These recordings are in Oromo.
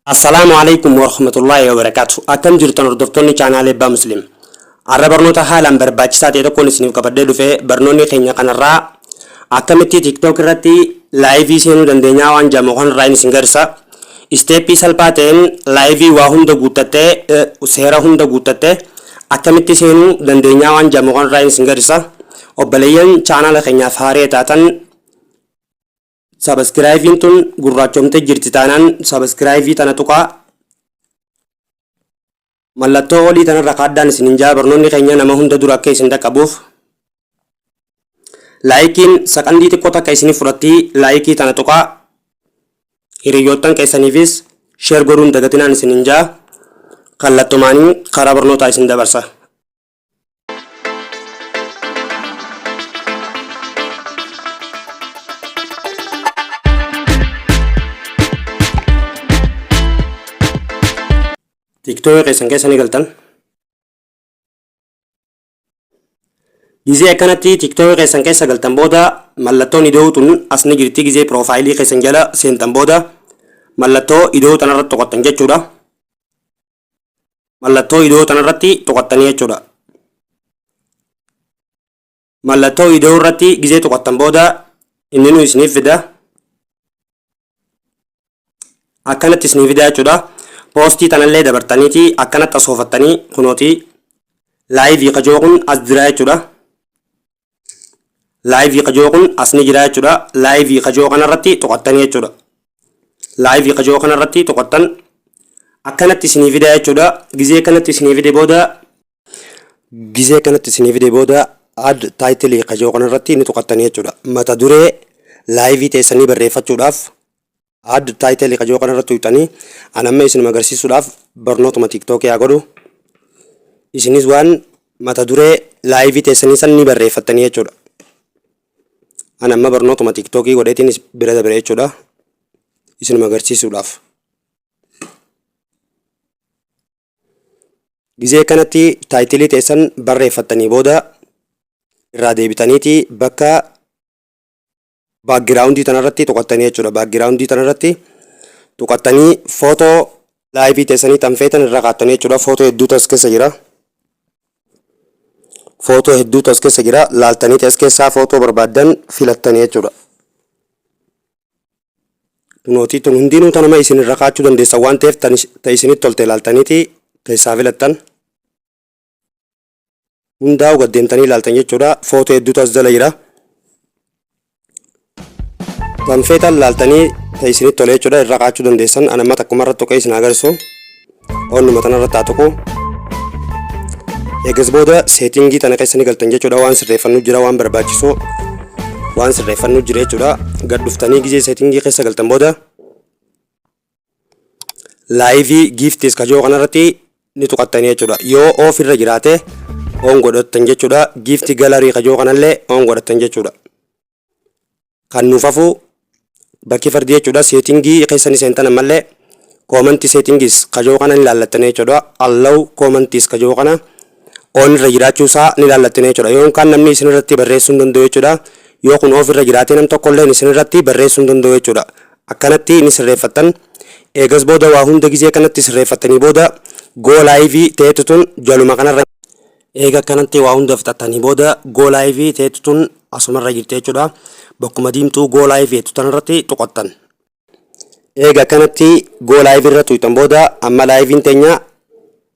Assalamualaikum warahmatullahi wabarakatuh. Akkam jirtan hordoftoonni chaanaalee Abbaa Muslim. Arra barnoota haalaan barbaachisaa ta'e tokkoon isiniif qabadhee dhufe barnoonni keenya kanarraa akkamitti TikTok irratti laayivii seenuu dandeenyaa waan jedhamu kanarraa isin garsa. Isteeppii salphaa ta'een laayivii waa hunda guuttattee seera hunda guuttattee akkamitti seenuu dandeenyaa waan jedhamu kanarraa isin garsa. Obboleeyyan chaanaala keenyaaf haaree taatan subscribe tun gurraachomte jirti taanaan subscribe tana tuqaa mallattoo olii tanarra kaadaan isin jaa barnoonni keenya nama hunda dura akka isin dhaqqabuuf laayikiin saqandii xiqqoo takka isiniif fudhatti laayikii tana tuqaa hiriyoottan keessaniifis sheer godhuun dagatinaan isin jaa kallattumaanii karaa barnootaa isin dabarsa. TikTok keessan keessa ni galtan. Gizee akkanatti TikTok keessan keessa galtan booda mallattoon ida'uu tun as ni jirti. Gizee piroofaayilii keessan jala seentan booda mallattoo ida'uu tanarratti toqottan jechuudha. Mallattoo ida'uu tanarratti toqottanii jechuudha. Mallattoo ida'uu irratti gizee toqottan booda inni nu isiniif fida. Akkanatti isiniif fida jechuudha. Postii tanallee dabartaniiti akkanatti asoofattanii kunooti laayivii qajoo kun as jira jechuudha. Laayivii qajoo kun as ni jira jechuudha. Laayivii qajoo kanarratti toqottanii jechuudha. Laayivii qajoo kanarratti toqottan akkanatti isinii fida jechuudha. Gizee kanatti isinii fide booda add taayitilii qajoo kanarratti ni toqottanii jechuudha. Mata duree laayivii teessanii barreeffachuudhaaf add taayitilii qajoo kanarratti tuqxanii anamma isin agarsiisuudhaaf barnootuma TikTok yaa godhu isinis waan mata duree laayivii teessanii san ni barreeffattanii jechuudha. Anamma barnootuma TikTok godheetiin bira dabre jechuudha isin agarsiisuudhaaf. Gizee kanatti taayitilii teessan barreeffattanii booda irraa deebitaniiti bakka baakgiraawundii tanarratti toqottanii jechuudha. Baakgiraawundii tanarratti toqottanii footoo laayivii teessanii tanfeetan irra kaattanii jechuudha. Footoo hedduutu as keessa jira. Footoo hedduutu as keessa jira. Laaltanii as keessaa footoo barbaaddan filattanii jechuudha. Tunootii tun hundinuu tanuma isin irra kaachuu dandeessan waan ta'eef ta isinitti tolte laaltaniiti keessaa filattan. Hundaa'u gaddeemtanii laaltan jechuudha. Footoo hedduutu as jala jira. Tanfeetan laaltanii ta isinitti tole jechuudha irra kaachuu dandeessan. Anamma takkuma irratti tuqee isin agarsiisu. Oonnuma tanarratti haa tuqu. Eegas booda seetingii tana keessa ni galtan jechuudha. Waan sirreeffannu jira waan barbaachisu waan sirreeffannu jira jechuudha. Gad dhuftanii gizee seetingii keessa galtan booda laayivii giiftis qajoo kanarratti ni tuqattanii jechuudha. Yoo oof irra jiraate oon godhattan jechuudha. Giifti galarii qajoo kanallee oon godhattan jechuudha. Kan nuuf hafu bakki fardi jechuudha. Seetingii keessanii seentan ammallee koomantii seetingis qajoo kana ni laallattanii jechuudha. Allow koomantiis qajoo kana oon irra jiraachuusaa ni laallattanii jechuudha. Yoo kan namni isin irratti barreessuu hin danda'u jechuudha. Yoo kun oof irra jiraate nam tokkollee isin irratti barreessuu hin danda'u jechuudha. Akkanatti ni sirreeffattan. Eegas booda waa hunda gizee kanatti sirreeffattanii booda goo laayivii ta'etu tun jaluma kanarra eega kanatti waa hunda fixattanii booda goo laayivii ta'etu tun asumarra jirti jechuudha. Bakkuma diimtuu goo laayivii ta'etu tanarratti tuqattan. Eega kanatti goo laayivii irra tuqtan booda amma laayiviin teenya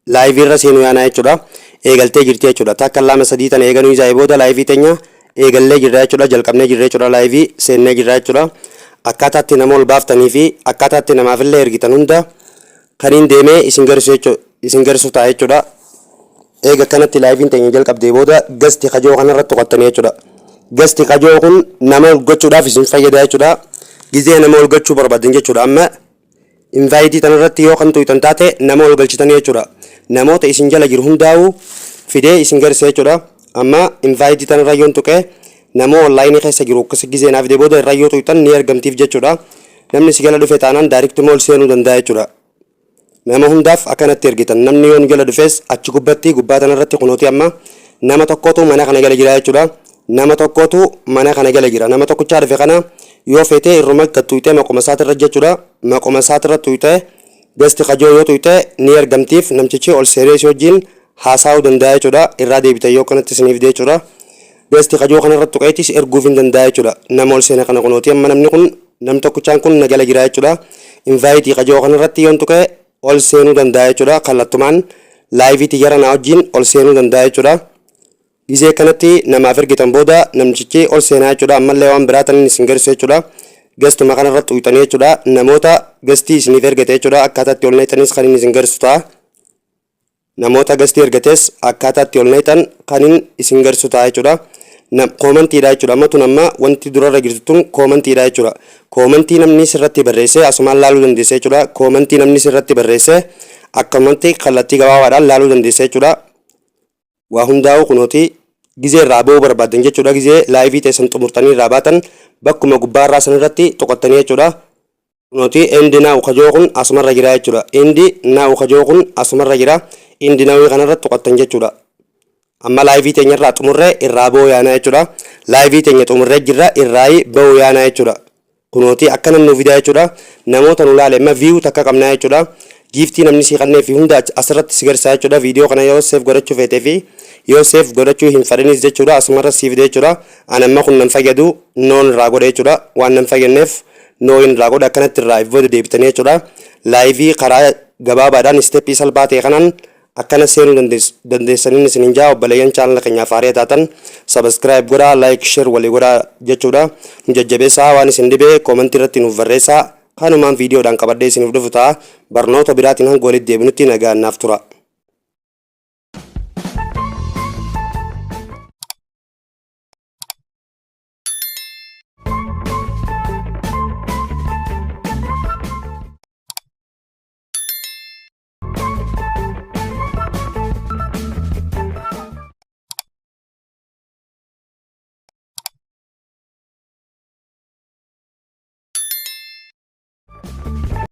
laayivii irra seenuu yaanaa jechuudha. Eegaltee jirti jechuudha. Takka lama sadii tana eeganuu isaanii booda laayivii teenya eegallee jirra jechuudha. Jalqabnee jirra jechuudha. Laayivii seennee jirra jechuudha. Akkaataatti nama ol baaftanii fi akkaataatti namaafillee ergitan hunda kaniin deemee isin garsu ta'a jechuudha. Eega kanatti laayiviin teenya jalqabdee booda gasti qajoo kanarratti tuqattanii jechuudha. Gasti qajoo kun nama ol gochuudhaaf isin fayyada jechuudha. Gizee nama ol gochuu barbaadan jechuudha. Amma invaayitii tanarratti yoo kan tuqtan taate nama ol galchitanii jechuudha. Namoota isin jala jiru hundaa'u fidee isin garsa jechuudha. Amma invaayitii tanarra yoon tuqee nama onlaayinii keessa jiru akkas gizee naaf fidee booda irra yoo tuqtan ni argamtiif jechuudha. Namni si jala dhufe taanaan daariktuma ol seenuu danda'a jechuudha. Nama hundaaf akkanatti ergitan. Namni yoon jala dhufes achi gubbatti gubbaa tanarratti kunooti amma nama tokkotu mana kana jala jira jechuudha. Nama tokkotu mana kana jala jira. Nama tokkochaa dhufe kana yoo feetee irruma tuutee maquma isaatirra jechuudha. Maquma isaatirra tuutee gasti kajoo yoo tuqxe ni ergamtiif namtichi ol seenee si wajjin haasa'uu danda'a jechuudha. Irraa deebitan yoo kanatti isiniif dee jechuudha. Gasti kajoo kanarratti tuqeetis erguuf hin danda'a jechuudha. Nama ol seene kana kunooti amma namni kun nam tokkichaan kun nagala jira jechuudha. Invaayitii kajoo kanarratti yoon tuqe ol seenuu danda'a jechuudha. Kallattumaan laayiviitii gara naa wajjin ol seenuu danda'a jechuudha. Gizee kanatti namaaf ergitan booda namtichi ol seenaa jechuudha. Ammallee waan biraa tan isin garsiisu jechuudha. Gastuma kanarratti tuqxanii jechuudha. Namoota gastii isiniif ergate jechuudha. Akkaataatti ol neexanis kan inni isin garsiisu ta'a. Namoota gastii ergates akkaataatti ol neexan kan inni isin garsiisu ta'a jechuudha. Koomantiidha jechuudha. Amma tun amma wanti durarra jirtu tun koomantiidha jechuudha. Koomantii namni sirratti barreessee asumaan laaluu dandeessa jechuudha. Koomantii namni sirratti barreessee akkamatti kallattii gabaabaadhaan laaluu dandeessa jechuudha. Waa hundaa'u kunooti gizee irraa ba'uu barbaadan jechuudha. Gizee laayivii teessan xumurtanii irraa baatan bakkuma gubbaarraa sanirratti tuqattanii jechuudha. Kunooti indi naa'u kajoo kun asumarra jira jechuudha. Indi naa'u kajoo kun asumarra jira. Indi naa'u kanarratti tuqattan jechuudha. Amma laayivii teenya irraa xumurree irraa ba'uu yaanaa jechuudha. Laayivii teenya xumurree jirra irraa ba'uu yaanaa jechuudha. Kunooti akka namni fidaa jechuudha. Namoota nu laale amma viiyuu takka qabnaa jechuudha. Giiftii namni si kannee fi hunda asirratti si garsiisaa jechuudha. Viidiyoo kana yoo seef godhachuu feetee fi yoo seef godhachuu hin fedhinis jechuudha. Asumarra siif dee jechuudha. Ani amma kun nan fayyadu noon irraa godhe jechuudha. Waan nan fayyanneef nooyin irraa godhe akkanatti irraa booda deebitanii jechuudha. Laayivii karaa gabaabaadhaan isteeppii salphaa ta'e kanaan akkana seenuu dandeessaniin isin jaa obboleeyyan chaanala keenyaaf haaraa taatan sabiskiraayib godhaa laayik sheer walii godhaa jechuudha. Nu jajjabeessaa waan isin dhibee koomantii irratti nuuf barreessaa. Kanumaan viidiyoodhaan qabadhee isiniif dhufu ta'a. Barnoota biraatiin hanga walitti deebinutti nagaan naaf tura.